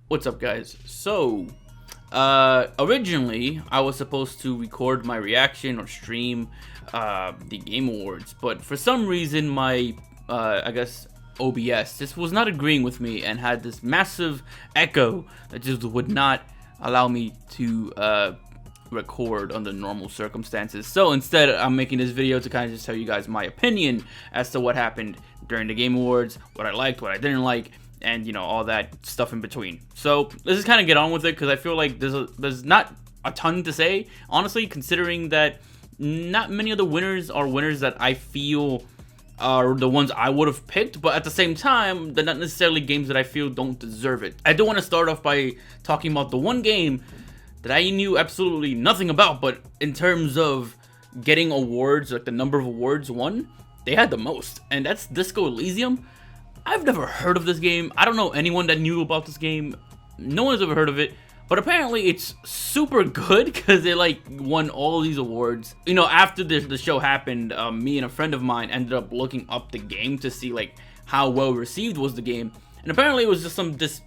What's up, guys? So, originally I was supposed to record my reaction or stream the Game Awards, but for some reason my I guess OBS just was not agreeing with me and had this massive echo that just would not allow me to record under normal circumstances. So instead, I'm making this video to kind of just tell you guys my opinion as to what happened during the Game Awards, what I liked, what I didn't like, and you know, all that stuff in between. So let's just kind of get on with it, because I feel like there's not a ton to say, honestly, considering that not many of the winners are winners that I feel are the ones I would have picked, but at the same time, they're not necessarily games that I feel don't deserve it. I do want to start off by talking about the one game that I knew absolutely nothing about, but in terms of getting awards, like the number of awards won, they had the most, and that's Disco Elysium. I've never heard of this game. I don't know anyone that knew about this game. No one's ever heard of it. But apparently it's super good because it like won all these awards. You know, after the show happened, me and a friend of mine ended up looking up the game to see like how well received was the game. And apparently it was just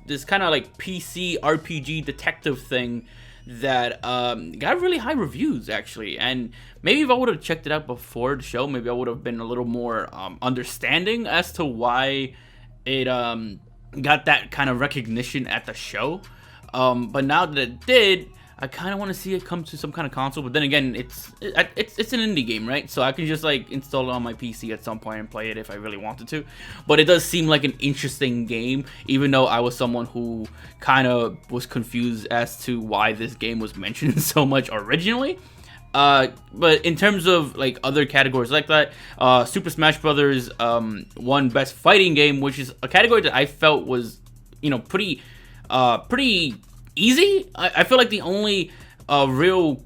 this kind of like PC RPG detective thing that got really high reviews, actually. And maybe if I would have checked it out before the show, maybe I would have been a little more understanding as to why it got that kind of recognition at the show. But now that it did, I kind of want to see it come to some kind of console. But then again, it's an indie game, right? So I can just like install it on my PC at some point and play it if I really wanted to. But it does seem like an interesting game, even though I was someone who kind of was confused as to why this game was mentioned so much originally. But in terms of like other categories like that, Super Smash Brothers won Best Fighting Game, which is a category that I felt was, you know, pretty easy. I feel like the only real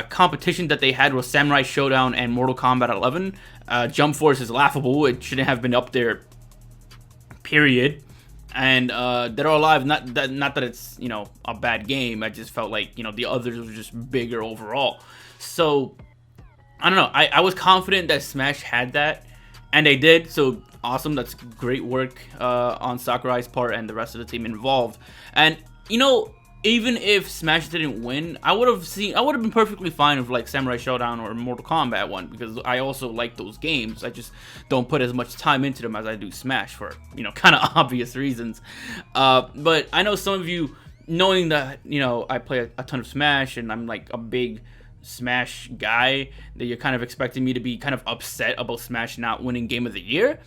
competition that they had was Samurai Showdown and Mortal Kombat 11. Jump Force is laughable. It shouldn't have been up there, period. And Dead or Alive, not that it's, you know, a bad game. I just felt like, you know, the others were just bigger overall. So I don't know. I was confident that Smash had that, and they did. So awesome. That's great work on Sakurai's part and the rest of the team involved. And you know, even if Smash didn't win, I would have been perfectly fine if like Samurai Showdown or Mortal Kombat won, because I also like those games. I just don't put as much time into them as I do Smash for, you know, kind of obvious reasons. But I know some of you, knowing that, you know, I play a ton of Smash and I'm like a big Smash guy, that you're kind of expecting me to be kind of upset about Smash not winning Game of the Year.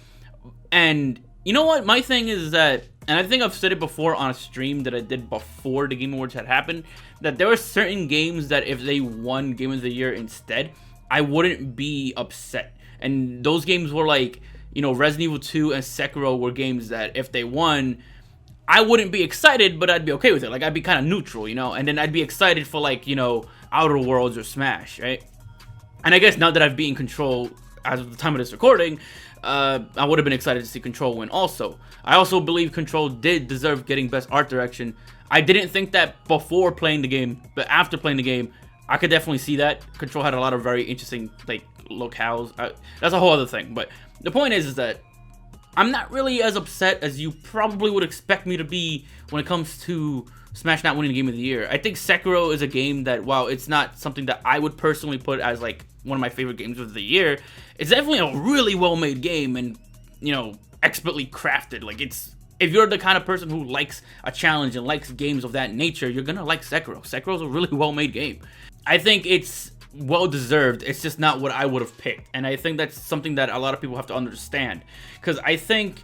And you know what? My thing is that, and I think I've said it before on a stream that I did before the Game Awards had happened, that there were certain games that if they won Game of the Year instead, I wouldn't be upset. And those games were like, you know, Resident Evil 2 and Sekiro were games that if they won, I wouldn't be excited, but I'd be okay with it. Like, I'd be kind of neutral, you know? And then I'd be excited for, like, you know, Outer Worlds or Smash, right? And I guess now that I've been in Control as of the time of this recording, I would have been excited to see Control win also. I also believe Control did deserve getting Best Art Direction. I didn't think that before playing the game, but after playing the game, I could definitely see that. Control had a lot of very interesting, like, locales. That's a whole other thing. But the point is that I'm not really as upset as you probably would expect me to be when it comes to Smash not winning the Game of the Year. I think Sekiro is a game that, while it's not something that I would personally put as like one of my favorite games of the year, it's definitely a really well-made game and, you know, expertly crafted. Like, it's, if you're the kind of person who likes a challenge and likes games of that nature, you're gonna like Sekiro. Sekiro's a really well-made game. I think it's well-deserved. It's just not what I would have picked, and I think that's something that a lot of people have to understand, because I think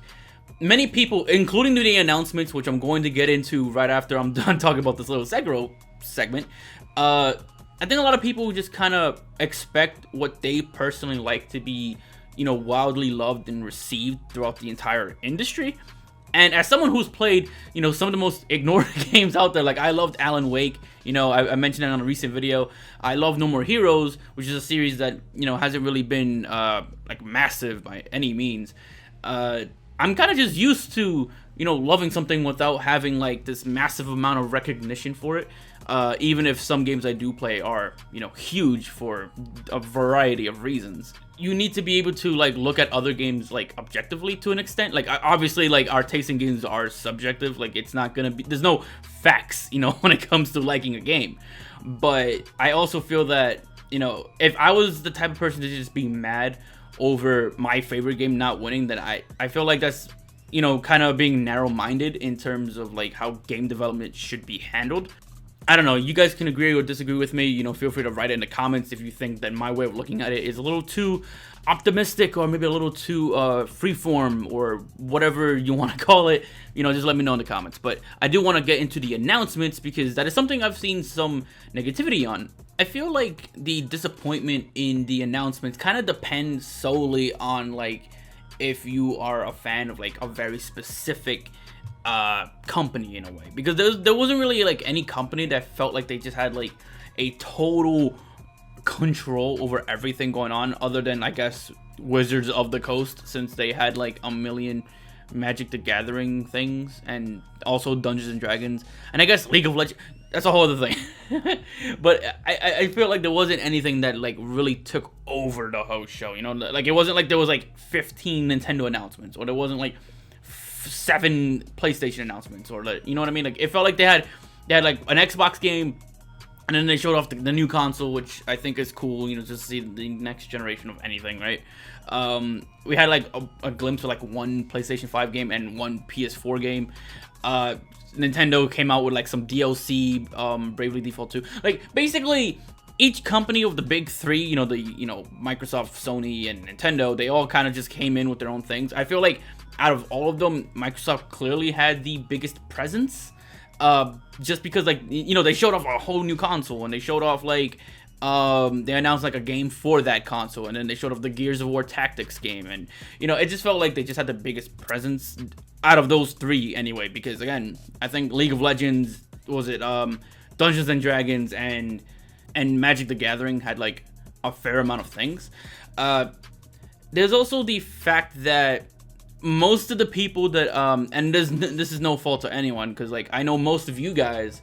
many people, including the announcements, which I'm going to get into right after I'm done talking about this little Sekiro segment, I think a lot of people just kind of expect what they personally like to be, you know, wildly loved and received throughout the entire industry. And as someone who's played, you know, some of the most ignored games out there, like I loved Alan Wake, you know, I mentioned it on a recent video. I love No More Heroes, which is a series that, you know, hasn't really been like massive by any means. I'm kind of just used to, you know, loving something without having like this massive amount of recognition for it. Even if some games I do play are, you know, huge for a variety of reasons. you need to be able to like look at other games like objectively to an extent. Like obviously like our taste in games are subjective. Like it's not gonna be, there's no facts, you know, when it comes to liking a game. But I also feel that, you know, if I was the type of person to just be mad over my favorite game not winning, then I feel like that's, you know, kind of being narrow-minded in terms of like how game development should be handled. I don't know, you guys can agree or disagree with me, you know, feel free to write it in the comments if you think that my way of looking at it is a little too optimistic or maybe a little too freeform or whatever you want to call it. You know, just let me know in the comments. But I do want to get into the announcements because that is something I've seen some negativity on. I feel like the disappointment in the announcements kind of depends solely on like if you are a fan of like a very specific company in a way, because there wasn't really like any company that felt like they just had like a total control over everything going on, other than I guess Wizards of the Coast, since they had like a million Magic the Gathering things and also Dungeons and Dragons, and I guess League of Legends. That's a whole other thing. But I feel like there wasn't anything that like really took over the whole show, you know, like it wasn't like there was like 15 Nintendo announcements, or there wasn't like 7 PlayStation announcements, or like, you know what I mean? Like it felt like they had like an Xbox game, and then they showed off the new console, which I think is cool, you know, just to see the next generation of anything, right? We had like a glimpse of like one PlayStation 5 game and one PS4 game. Nintendo came out with like some DLC, Bravely Default 2. Like basically each company of the big 3, you know, Microsoft, Sony, and Nintendo, they all kind of just came in with their own things. I feel like out of all of them, Microsoft clearly had the biggest presence, just because like, you know, they showed off a whole new console, and they showed off like they announced like a game for that console, and then they showed off the Gears of War Tactics game, and you know, it just felt like they just had the biggest presence out of those 3 anyway, because again, I think League of Legends, Dungeons and Dragons and Magic the Gathering had like a fair amount of things. There's also the fact that most of the people that and this is no fault to anyone, because like I know most of you guys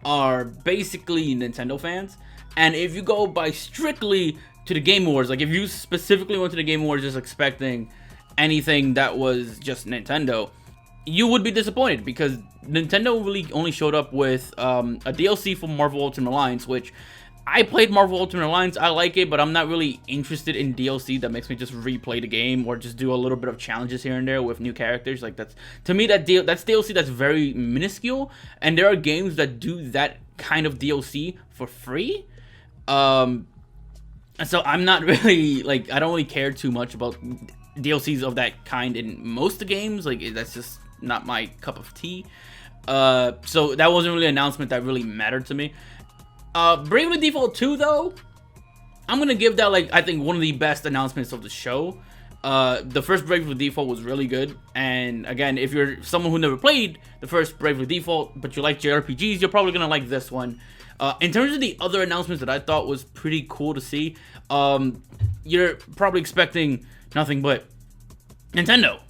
are basically Nintendo fans, and if you go by strictly to the Game Awards, like if you specifically went to the Game Awards just expecting anything that was just Nintendo, you would be disappointed, because Nintendo really only showed up with a DLC for Marvel Ultimate Alliance, which I played Marvel Ultimate Alliance. I like it, but I'm not really interested in DLC that makes me just replay the game or just do a little bit of challenges here and there with new characters. Like that's, to me, that's DLC that's very minuscule, and there are games that do that kind of DLC for free. And so I'm not really like, I don't really care too much about DLCs of that kind in most of the games. Like that's just not my cup of tea. So that wasn't really an announcement that really mattered to me. Bravely Default 2 though, I'm gonna give that like, I think one of the best announcements of the show. The first Bravely Default was really good, and again, if you're someone who never played the first Bravely Default but you like JRPGs, you're probably gonna like this one. In terms of the other announcements that I thought was pretty cool to see, you're probably expecting nothing but Nintendo.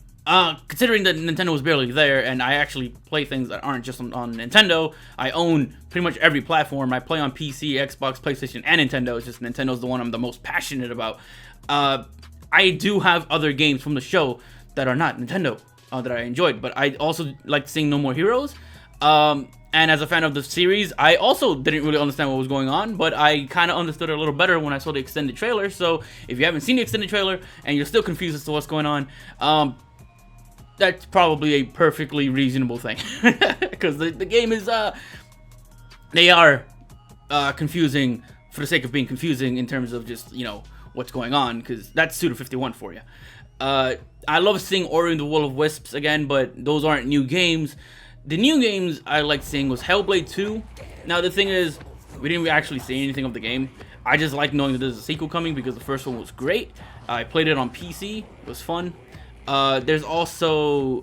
Considering that Nintendo was barely there, and I actually play things that aren't just on Nintendo. I own pretty much every platform. I play on PC, Xbox, PlayStation, and Nintendo. It's just Nintendo's the one I'm the most passionate about. I do have other games from the show that are not Nintendo that I enjoyed, but I also like seeing No More Heroes. And as a fan of the series, I also didn't really understand what was going on, but I kind of understood it a little better when I saw the extended trailer. So if you haven't seen the extended trailer and you're still confused as to what's going on, that's probably a perfectly reasonable thing, because the game is they are confusing for the sake of being confusing in terms of just, you know, what's going on, because that's Suda 51 for you. I love seeing Ori and the Will of Wisps again, but those aren't new games. The new games I liked seeing was Hellblade 2. Now the thing is, we didn't actually see anything of the game. I just like knowing that there's a sequel coming because the first one was great. I played it on PC. It was fun. There's also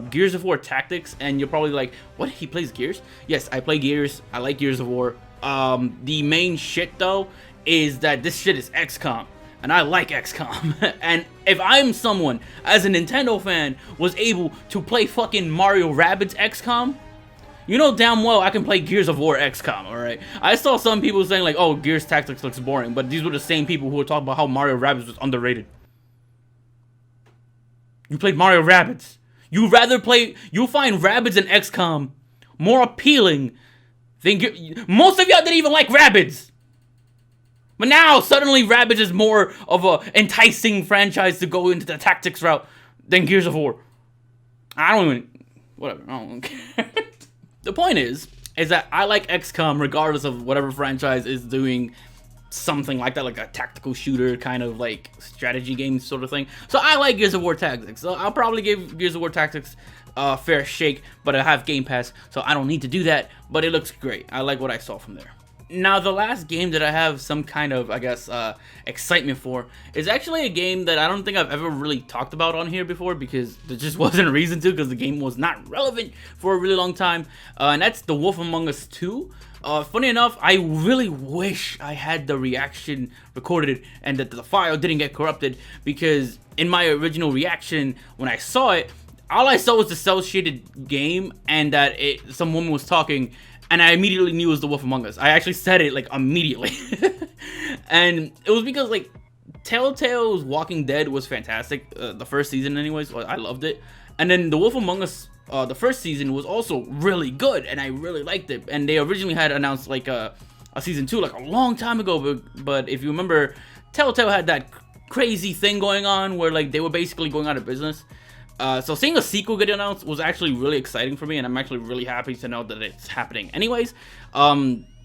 Gears of War Tactics, and you're probably like, what, he plays Gears? Yes, I play Gears. I like Gears of War. The main shit though is that this shit is XCOM, and I like XCOM. And if I'm someone, as a Nintendo fan, was able to play fucking Mario Rabbids XCOM, You know damn well I can play Gears of War XCOM, alright? I saw some people saying like, oh, Gears Tactics looks boring, but these were the same people who were talking about how Mario Rabbids was underrated. You played Mario Rabbids. You'll find Rabbids in XCOM more appealing than most of y'all didn't even like Rabbids. But now, suddenly, Rabbids is more of a enticing franchise to go into the tactics route than Gears of War. I don't even... Whatever, I don't care. The point is that I like XCOM regardless of whatever franchise is doing something like that, like a tactical shooter kind of like strategy game sort of thing. So I like Gears of War Tactics. So I'll probably give Gears of War Tactics a fair shake, but I have Game Pass, so I don't need to do that, but it looks great. I like what I saw from there. Now, the last game that I have some kind of, I guess, excitement for is actually a game that I don't think I've ever really talked about on here before because there just wasn't a reason to, because the game was not relevant for a really long time, and that's The Wolf Among Us 2. Funny enough, I really wish I had the reaction recorded and that the file didn't get corrupted, because in my original reaction, when I saw it, all I saw was the cel-shaded game and that some woman was talking, and I immediately knew it was The Wolf Among Us. I actually said it, like, immediately. And it was because, like, Telltale's Walking Dead was fantastic. The first season, anyways. I loved it. And then The Wolf Among Us, the first season, was also really good, and I really liked it. And they originally had announced, like, a season 2, like, a long time ago. But if you remember, Telltale had that crazy thing going on where, like, they were basically going out of business. So seeing a sequel get announced was actually really exciting for me, and I'm actually really happy to know that it's happening anyways.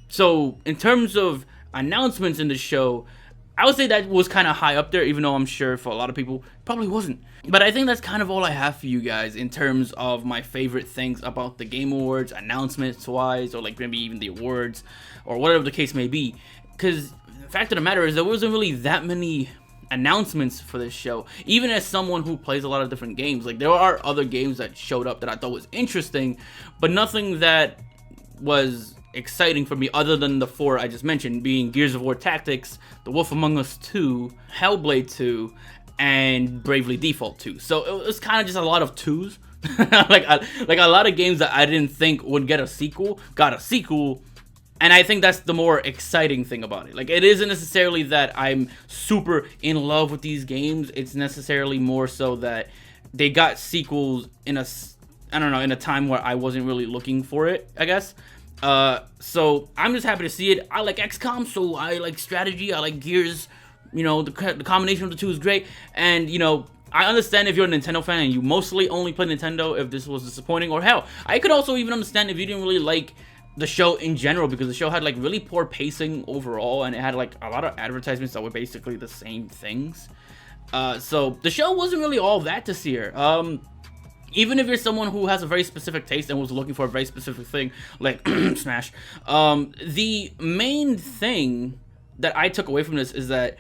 So in terms of announcements in the show, I would say that was kind of high up there, even though I'm sure for a lot of people, it probably wasn't. But I think that's kind of all I have for you guys in terms of my favorite things about the Game Awards, announcements-wise, or like maybe even the awards, or whatever the case may be. Because the fact of the matter is there wasn't really that many announcements for this show. Even as someone who plays a lot of different games, like there are other games that showed up that I thought was interesting, but nothing that was exciting for me other than the 4 I just mentioned, being Gears of War Tactics, The Wolf Among Us 2, Hellblade 2, and Bravely Default 2. So it was kind of just a lot of 2s. like a lot of games that I didn't think would get a sequel got a sequel. And I think that's the more exciting thing about it. Like, it isn't necessarily that I'm super in love with these games. It's necessarily more so that they got sequels in a, I don't know, in a time where I wasn't really looking for it, I guess. So I'm just happy to see it. I like XCOM, so I like strategy. I like Gears. You know, the combination of the two is great. And, you know, I understand if you're a Nintendo fan and you mostly only play Nintendo if this was disappointing. Or hell, I could also even understand if you didn't really like the show in general, because the show had like really poor pacing overall, and it had like a lot of advertisements that were basically the same things. So the show wasn't really all that to see here. Even if you're someone who has a very specific taste and was looking for a very specific thing, like Smash, the main thing that I took away from this is that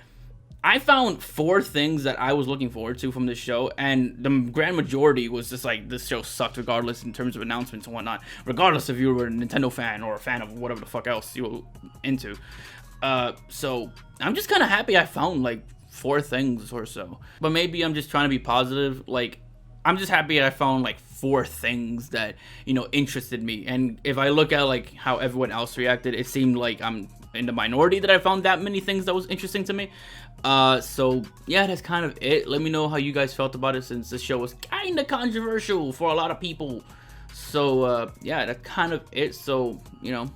I found 4 things that I was looking forward to from this show, and the grand majority was just like, this show sucked regardless in terms of announcements and whatnot, regardless if you were a Nintendo fan or a fan of whatever the fuck else you were into. So I'm just kind of happy I found like 4 things or so. But maybe I'm just trying to be positive. Like, I'm just happy I found like 4 things that, you know, interested me. And if I look at like how everyone else reacted, it seemed like I'm in the minority that I found that many things that was interesting to me. So yeah, that's kind of it. Let me know how you guys felt about it, since this show was kind of controversial for a lot of people. So yeah, that's kind of it. So, you know,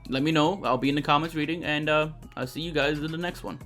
let me know. I'll be in the comments reading, and I'll see you guys in the next one.